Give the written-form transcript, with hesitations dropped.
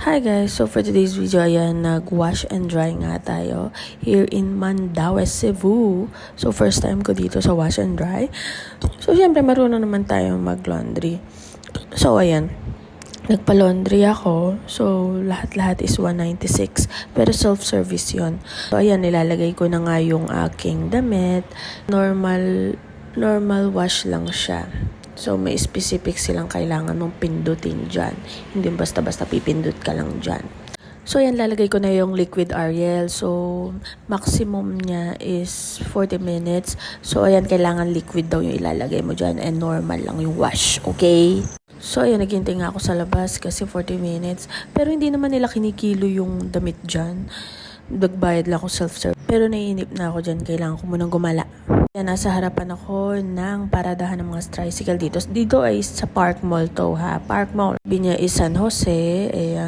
Hi guys, so for today's video, ayan, nag-wash and dry nga tayo here in Mandaue, Cebu. So first time ko dito sa wash and dry. So syempre marunong naman tayo mag-laundry. So ayan, nagpa-laundry ako. So lahat-lahat is 196, pero self-service yon. So ayan, nilalagay ko na nga yung aking damit. Normal wash lang siya. So, may specific silang kailangan mong pindutin dyan. Hindi basta-basta pipindut ka lang dyan. So, yan, lalagay ko na yung liquid Ariel. So, maximum niya is 40 minutes. So, ayan, kailangan liquid daw yung ilalagay mo dyan and normal lang yung wash. Okay? So, ayan, naghintay nga ako sa labas kasi 40 minutes. Pero hindi naman nila kinikilo yung damit dyan. Nagbayad lang ako self-serve. Pero naiinip na ako dyan. Kailangan ko munang gumala. Yan, nasa harapan ako ng paradahan ng mga tricycle dito. Dito ay sa Park Mall to ha. Park Mall. Binya is San Jose. Ayan.